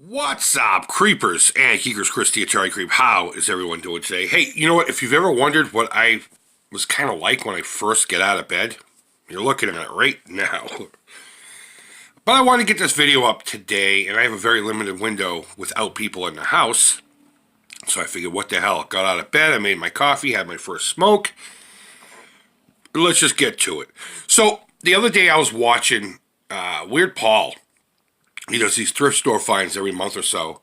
What's up, creepers and geekers? Chris, the Atari Creep. How is everyone doing today? Hey, you know what? If you've ever wondered what I was kind of like when I first get out of bed, you're looking at it right now. But I want to get this video up today, and I have a very limited window without people in the house. So I figured, what the hell? Got out of bed, I made my coffee, had my first smoke. Let's just get to it. So, the other day I was watching Weird Paul. He does these thrift store finds every month or so,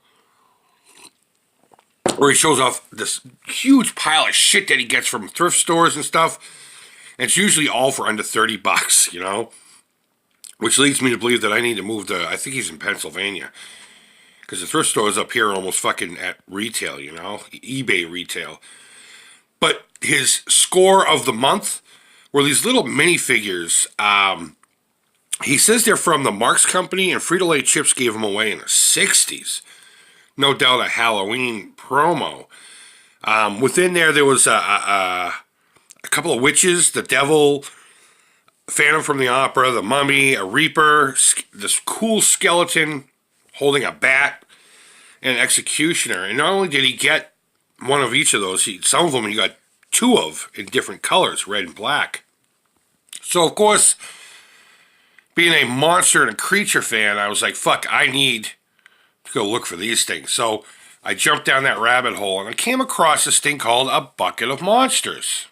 where he shows off this huge pile of shit that he gets from thrift stores and stuff. And it's usually all for under 30 bucks, you know? Which leads me to believe that I need to move to, I think he's in Pennsylvania. Because the thrift stores up here are almost fucking at retail, you know? eBay retail. But his score of the month were these little minifigures. He says they're from the Marx Company, and Frito-Lay Chips gave them away in the 60s. No doubt a Halloween promo. Within there was a couple of witches, the devil, Phantom from the Opera, the Mummy, a Reaper, this cool skeleton holding a bat, and an executioner. And not only did he get one of each of those, some of them he got two of in different colors, red and black. So, of course, being a monster and a creature fan, I was like, fuck, I need to go look for these things. So I jumped down that rabbit hole and I came across this thing called a bucket of monsters.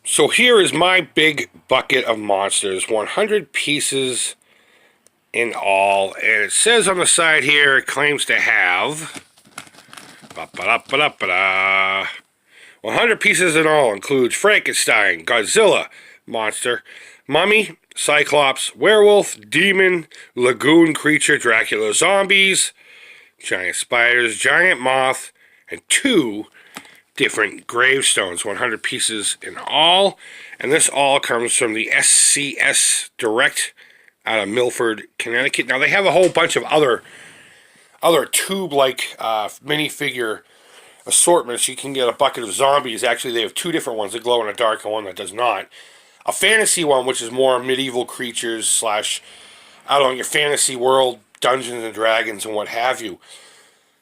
So here is my big bucket of monsters, 100 pieces in all. And it says on the side here, it claims to have 100 pieces in all. Includes Frankenstein, Godzilla, monster, Mummy, Cyclops, werewolf, demon, lagoon creature, Dracula, zombies, giant spiders, giant moth, and 2 different gravestones, 100 pieces in all. And this all comes from the SCS Direct out of Milford, Connecticut. Now, they have a whole bunch of other tube-like minifigure assortments. You can get a bucket of zombies. Actually, they have 2 different ones, a glow-in-the-dark and one that does not. A fantasy one, which is more medieval creatures / I don't know, your fantasy world, Dungeons and Dragons and what have you.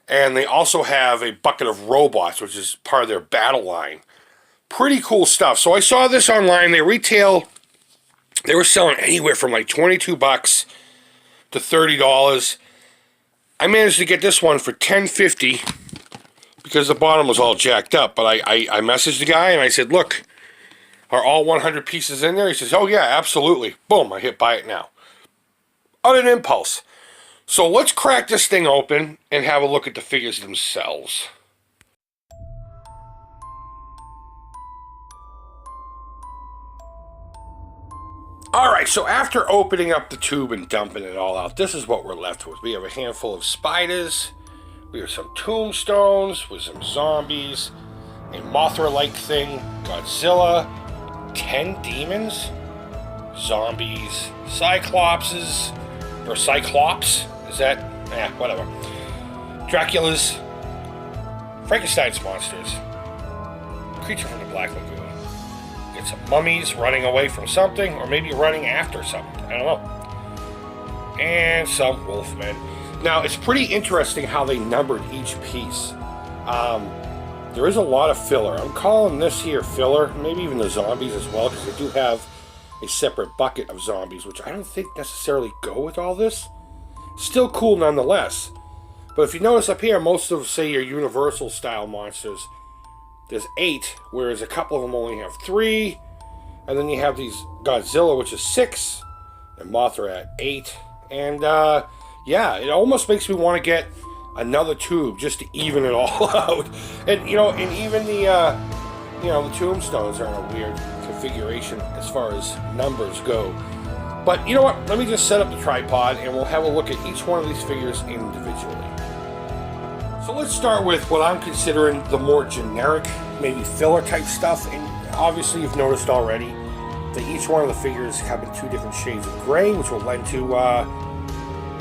And they also have a bucket of robots, which is part of their battle line. Pretty cool stuff. So I saw this online. They were selling anywhere from like 22 bucks to $30. I managed to get this one for $10.50 because the bottom was all jacked up. But I messaged the guy and I said, look, are all 100 pieces in there? He says, oh yeah, absolutely. Boom, I hit buy it now. On an impulse. So let's crack this thing open and have a look at the figures themselves. Alright, so after opening up the tube and dumping it all out, this is what we're left with. We have a handful of spiders, we have some tombstones with some zombies, a Mothra-like thing, Godzilla, 10 demons, zombies, Cyclops, is that? Whatever. Dracula's, Frankenstein's monsters, creature from the Black Lagoon. Get some mummies running away from something, or maybe running after something, I don't know. And some Wolfman. Now, it's pretty interesting how they numbered each piece. There is a lot of filler. I'm calling this here filler, maybe even the zombies as well, because they do have a separate bucket of zombies, which I don't think necessarily go with all this. Still cool nonetheless. But if you notice up here, most of, say, your Universal style monsters, there's 8, whereas a couple of them only have 3. And then you have these Godzilla, which is 6, and Mothra at 8. And, yeah, it almost makes me want to get another tube just to even it all out. And, you know, and even the tombstones are in a weird configuration as far as numbers go. But you know what? Let me just set up the tripod and we'll have a look at each one of these figures individually. So let's start with what I'm considering the more generic, maybe filler type stuff. And obviously you've noticed already that each one of the figures have in 2 different shades of gray, which will lend to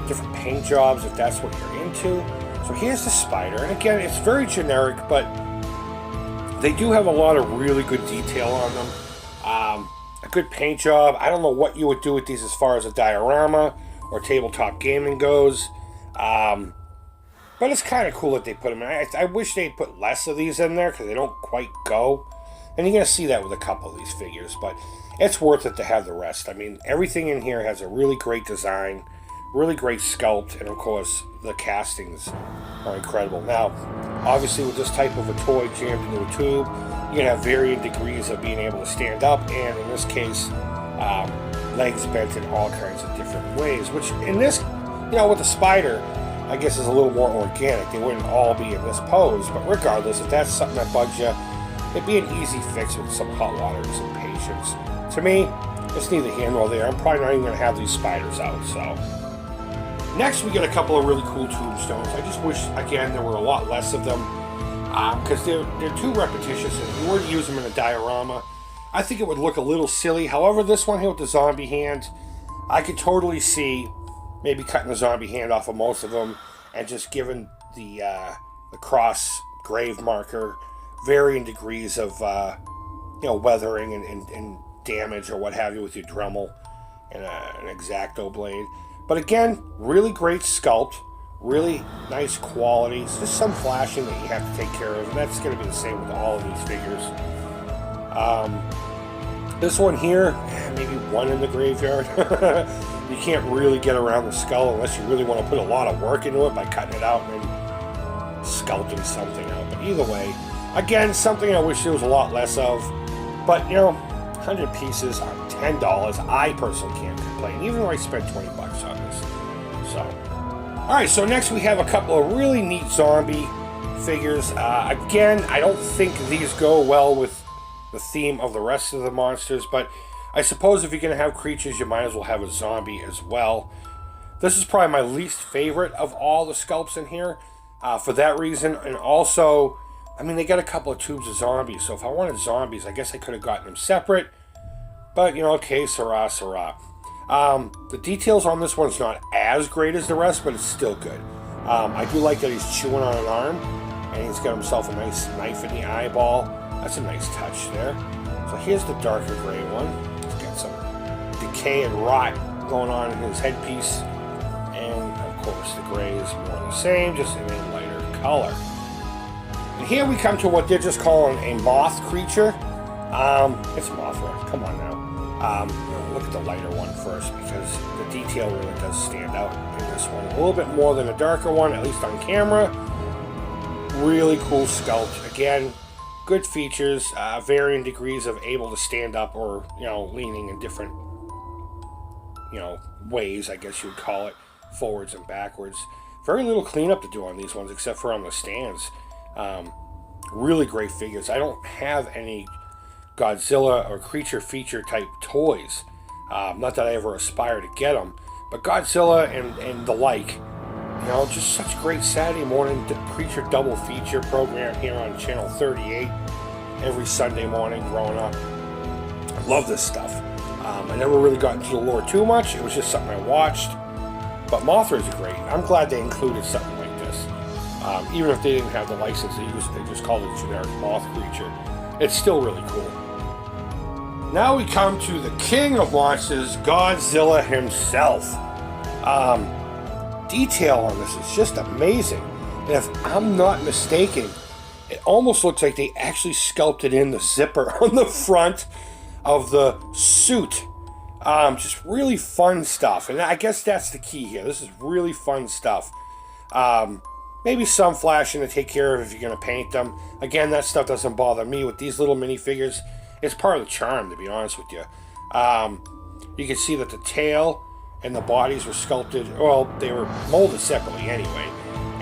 different paint jobs if that's what you're into. So here's the spider, and again, it's very generic, but they do have a lot of really good detail on them. A good paint job. I don't know what you would do with these as far as a diorama or tabletop gaming goes. But it's kind of cool that they put them in. I wish they'd put less of these in there because they don't quite go. And you're going to see that with a couple of these figures. But it's worth it to have the rest. I mean, everything in here has a really great design, really great sculpt, and of course, the castings are incredible. Now, obviously with this type of a toy jammed into a tube, you're going to have varying degrees of being able to stand up, and in this case, legs bent in all kinds of different ways, which in this, with the spider, I guess is a little more organic. They wouldn't all be in this pose, but regardless, if that's something that bugs you, it'd be an easy fix with some hot water and some patience. To me, it's neither here nor there. I'm probably not even going to have these spiders out, so. Next, we get a couple of really cool tombstones. I just wish, again, there were a lot less of them, because they're too repetitious. If you were to use them in a diorama, I think it would look a little silly. However, this one here with the zombie hand, I could totally see maybe cutting the zombie hand off of most of them and just giving the cross grave marker varying degrees of weathering and damage or what have you with your Dremel and an X-Acto blade. But again, really great sculpt, really nice quality. It's just some flashing that you have to take care of, and that's going to be the same with all of these figures. This one here, maybe one in the graveyard. You can't really get around the skull unless you really want to put a lot of work into it by cutting it out and then sculpting something out. But either way, again, something I wish there was a lot less of. But, 100 pieces on $10, I personally can't complain, even though I spent 20 bucks on this. So, alright, so next we have a couple of really neat zombie figures. Again, I don't think these go well with the theme of the rest of the monsters, but I suppose if you're going to have creatures, you might as well have a zombie as well. This is probably my least favorite of all the sculpts in here, for that reason, and also, I mean, they got a couple of tubes of zombies, so if I wanted zombies, I guess I could have gotten them separate, but, okay, Sarah. The details on this one's not as great as the rest, but it's still good. I do like that he's chewing on an arm, and he's got himself a nice knife in the eyeball. That's a nice touch there. So here's the darker gray one. He's got some decay and rot going on in his headpiece. And, of course, the gray is more the same, just in a lighter color. And here we come to what they're just calling a moth creature. It's Mothra. Come on now. Look at the lighter one first, because the detail really does stand out in this one. A little bit more than a darker one, at least on camera. Really cool sculpt. Again, good features, varying degrees of able to stand up or, leaning in different, ways, I guess you would call it, forwards and backwards. Very little cleanup to do on these ones, except for on the stands. Really great figures. I don't have any Godzilla or creature feature type toys. Not that I ever aspire to get them, but Godzilla and the like. Just such great Saturday morning creature double feature program here on Channel 38 every Sunday morning growing up. I love this stuff. I never really got into the lore too much. It was just something I watched. But Mothra is great. I'm glad they included something like this. Even if they didn't have the license they just called it a generic moth creature. It's still really cool. Now we come to the king of monsters, Godzilla himself. Detail on this is just amazing. And if I'm not mistaken, it almost looks like they actually sculpted in the zipper on the front of the suit. Just really fun stuff. And I guess that's the key here. This is really fun stuff. Maybe some flashing to take care of if you're going to paint them. Again, that stuff doesn't bother me. With these little minifigures, it's part of the charm, to be honest with you. You can see that the tail and the bodies were sculpted, well, they were molded separately anyway,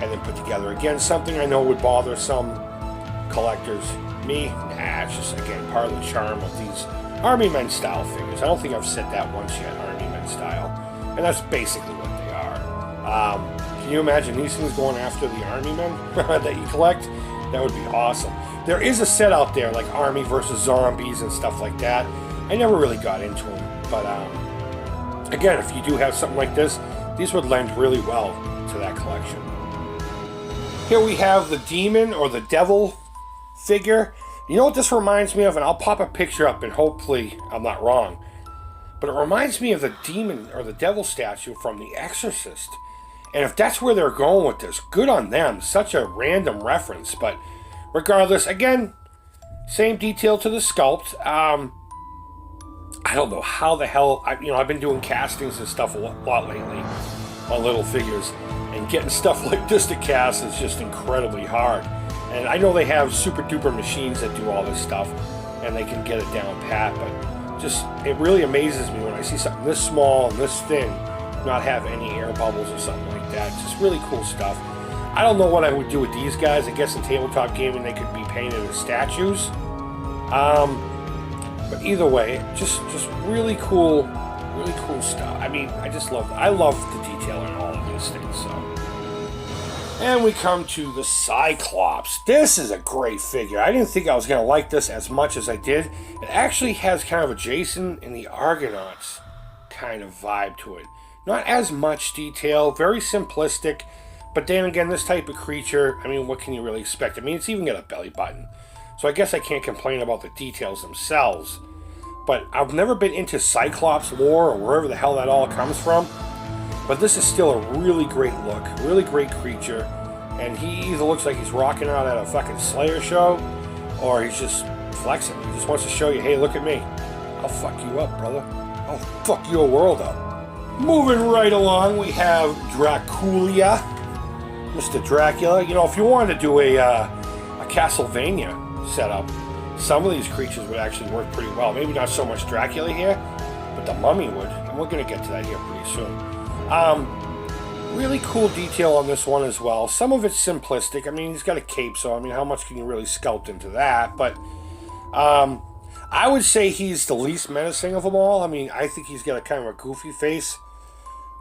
and then put together. Again, something I know would bother some collectors. Me? Nah, it's just, again, part of the charm of these Army Men style figures. I don't think I've said that once yet, Army Men style. And that's basically what they are. Can you imagine these things going after the Army Men that you collect? That would be awesome. There is a set out there, like Army versus Zombies and stuff like that. I never really got into them, but again, if you do have something like this, these would lend really well to that collection. Here we have the demon or the devil figure. You know what this reminds me of? And I'll pop a picture up and hopefully I'm not wrong. But it reminds me of the demon or the devil statue from The Exorcist. And if that's where they're going with this, good on them. Such a random reference, but regardless, again, same detail to the sculpt. I don't know how the hell, I've been doing castings and stuff a lot lately on little figures, and getting stuff like this to cast is just incredibly hard. And I know they have super duper machines that do all this stuff, and they can get it down pat, but just, it really amazes me when I see something this small and this thin not have any air bubbles or something like that. Just really cool stuff. I don't know what I would do with these guys. I guess in tabletop gaming they could be painted as statues. But either way, just really cool stuff. I mean, I love the detail in all of these things. So, and we come to the Cyclops. This is a great figure. I didn't think I was gonna like this as much as I did. It actually has kind of a Jason and the Argonauts kind of vibe to it. Not as much detail, very simplistic, but then again, this type of creature, I mean, what can you really expect? I mean, it's even got a belly button, so I guess I can't complain about the details themselves. But I've never been into Cyclops lore or wherever the hell that all comes from, but this is still a really great look, really great creature, and he either looks like he's rocking out at a fucking Slayer show, or he's just flexing. He just wants to show you, hey, look at me. I'll fuck you up, brother. I'll fuck your world up. Moving right along, we have Dracula, Mr. Dracula. You know, if you wanted to do a Castlevania setup, some of these creatures would actually work pretty well. Maybe not so much Dracula here, but the mummy would. And we're going to get to that here pretty soon. Really cool detail on this one as well. Some of it's simplistic. I mean, he's got a cape, so I mean, how much can you really sculpt into that? But I would say he's the least menacing of them all. I mean, I think he's got a kind of a goofy face.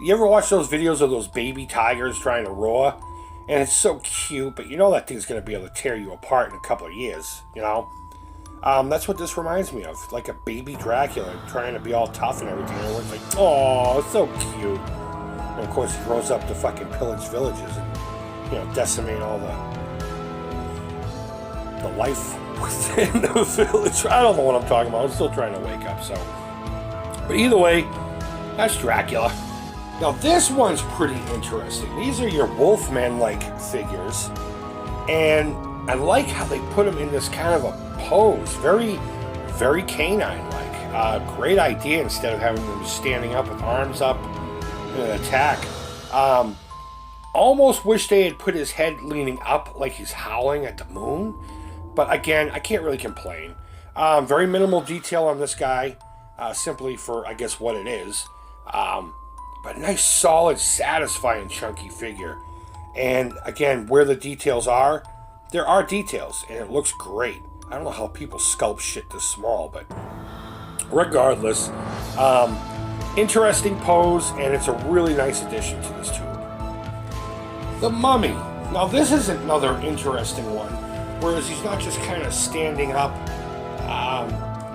You ever watch those videos of those baby tigers trying to roar? And it's so cute, but you know that thing's going to be able to tear you apart in a couple of years, you know? That's what this reminds me of. Like a baby Dracula trying to be all tough and everything. And everyone's like, oh, it's so cute. And of course he grows up to fucking pillage villages and, you know, decimate all the life within the village. I don't know what I'm talking about. I'm still trying to wake up, so. But either way, that's Dracula. Now this one's pretty interesting. These are your Wolfman-like figures, and I like how they put them in this kind of a pose, very, very canine-like. Great idea instead of having them standing up with arms up in an attack. Almost wish they had put his head leaning up like he's howling at the moon, but again, I can't really complain. Very minimal detail on this guy, simply for, I guess, what it is. But a nice, solid, satisfying, chunky figure. And again, where the details are, there are details, and it looks great. I don't know how people sculpt shit this small, but regardless, interesting pose, and it's a really nice addition to this tube. The Mummy. Now this is another interesting one, whereas he's not just kind of standing up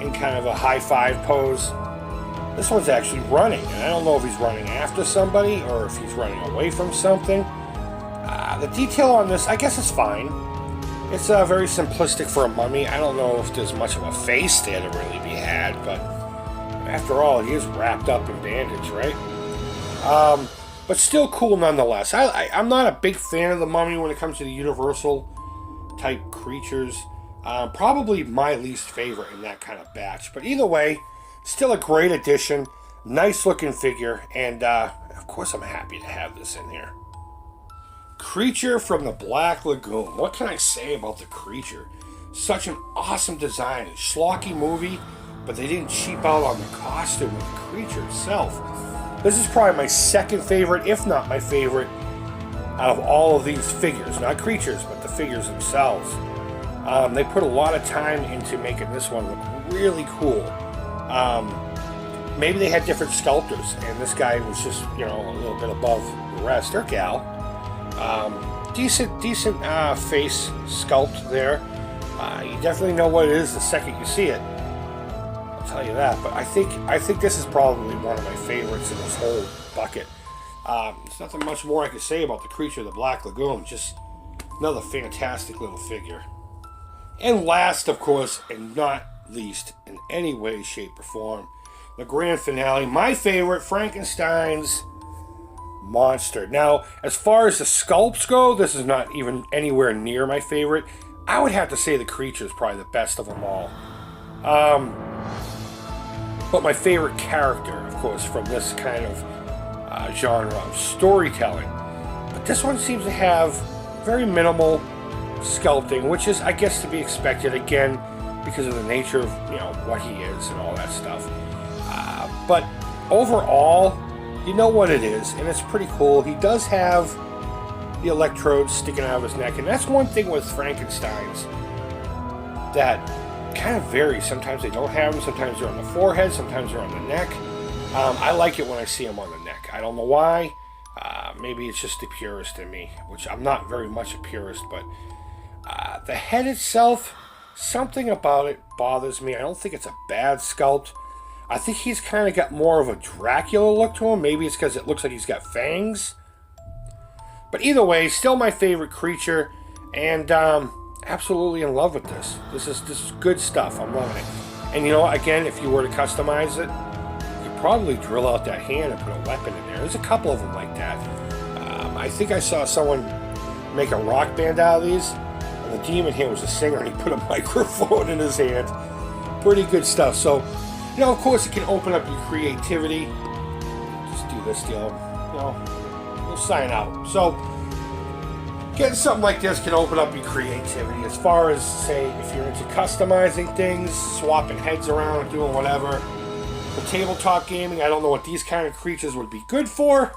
in kind of a high five pose. This one's actually running, and I don't know if he's running after somebody or if he's running away from something. The detail on this, I guess it's fine. It's very simplistic for a mummy. I don't know if there's much of a face there to really be had, but after all, he is wrapped up in bandage, right? But still cool nonetheless. I'm not a big fan of the Mummy when it comes to the Universal type creatures. Probably my least favorite in that kind of batch. But either way, still a great addition, nice looking figure, and of course I'm happy to have this in here. Creature from the Black Lagoon. What can I say about the creature? Such an awesome design. Schlocky movie, but they didn't cheap out on the costume of the creature itself. This is probably my second favorite, if not my favorite, out of all of these figures. Not creatures, but the figures themselves. They put a lot of time into making this one look really cool. Maybe they had different sculptors, and this guy was just, you know, a little bit above the rest, or gal. Decent face sculpt there. You definitely know what it is the second you see it. I'll tell you that. But I think this is probably one of my favorites in this whole bucket. There's nothing much more I can say about the creature of the Black Lagoon. Just another fantastic little figure. And last, of course, and not least in any way, shape, or form, the grand finale, my favorite, Frankenstein's monster. Now, as far as the sculpts go, this is not even anywhere near my favorite. I would have to say the creature is probably the best of them all. But my favorite character, of course, from this kind of genre of storytelling. But this one seems to have very minimal sculpting, which is, I guess, to be expected, again, because of the nature of, what he is and all that stuff. But overall, you know what it is, and it's pretty cool. He does have the electrodes sticking out of his neck, and that's one thing with Frankenstein's that kind of varies. Sometimes they don't have them, sometimes they're on the forehead, sometimes they're on the neck. I like it when I see them on the neck. I don't know why. Maybe it's just the purist in me, which I'm not very much a purist, but the head itself, something about it bothers me. I don't think it's a bad sculpt. I think he's kind of got more of a Dracula look to him. Maybe it's because it looks like he's got fangs. But either way, still my favorite creature, and absolutely in love with this. This is good stuff. I'm loving it. And again, if you were to customize it, you could probably drill out that hand and put a weapon in there. There's a couple of them like that. I think I saw someone make a rock band out of these, and the demon here was a singer, and he put a microphone in his hand. Pretty good stuff. So, of course, it can open up your creativity. Just do this deal. We'll sign out. So, getting something like this can open up your creativity. As far as, say, if you're into customizing things, swapping heads around, and doing whatever. For tabletop gaming, I don't know what these kind of creatures would be good for,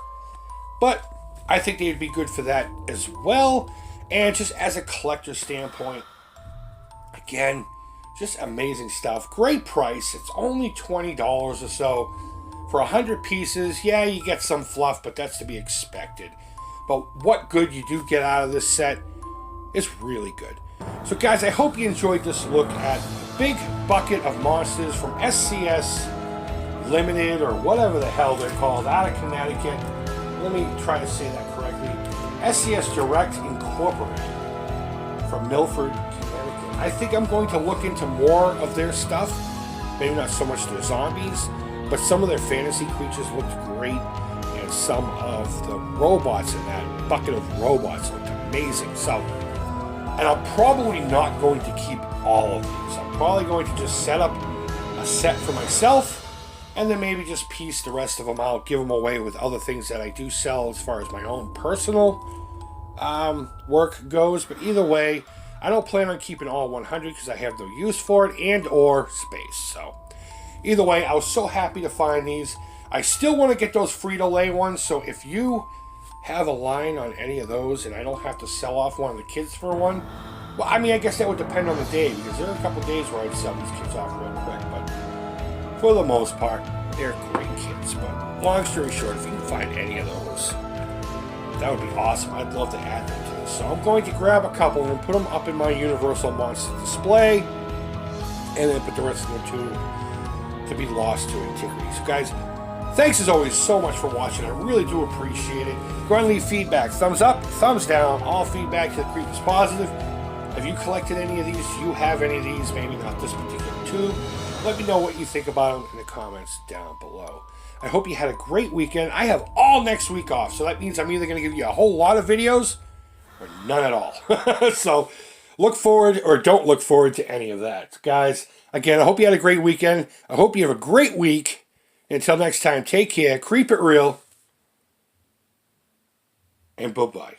but I think they'd be good for that as well. And just as a collector standpoint, again, just amazing stuff. Great price. It's only $20 or so. For 100 pieces, yeah, you get some fluff, but that's to be expected. But what good you do get out of this set is really good. So guys, I hope you enjoyed this look at a big bucket of monsters from SCS Limited, or whatever the hell they're called, out of Connecticut. Let me try to say that correctly. SCS Direct Incorporated from Milford, Connecticut. I think I'm going to look into more of their stuff. Maybe not so much their zombies, but some of their fantasy creatures looked great, and some of the robots in that bucket of robots looked amazing. So, and I'm probably not going to keep all of these. I'm probably going to just set up a set for myself, and then maybe just piece the rest of them out, give them away with other things that I do sell as far as my own personal work goes. But either way, I don't plan on keeping all 100 because I have no use for it and or space. So either way, I was so happy to find these. I still want to get those Frito-Lay ones, so if you have a line on any of those and I don't have to sell off one of the kids for one, well, I mean, I guess that would depend on the day, because there are a couple days where I'd sell these kids off real quick, but for the most part, they're great kids. But long story short, if you can find any of those, that would be awesome. I'd love to add them to this. So I'm going to grab a couple and put them up in my Universal Monster display, and then put the rest of them to be lost to antiquity. So guys, thanks as always so much for watching. I really do appreciate it. Go ahead and leave feedback. Thumbs up, thumbs down. All feedback to the Creep is positive. Have you collected any of these? Do you have any of these? Maybe not this particular tube. Let me know what you think about them in the comments down below. I hope you had a great weekend. I have all next week off, so that means I'm either going to give you a whole lot of videos or none at all. So look forward, or don't look forward to any of that. Guys, again, I hope you had a great weekend. I hope you have a great week. Until next time, take care, creep it real, and bye-bye.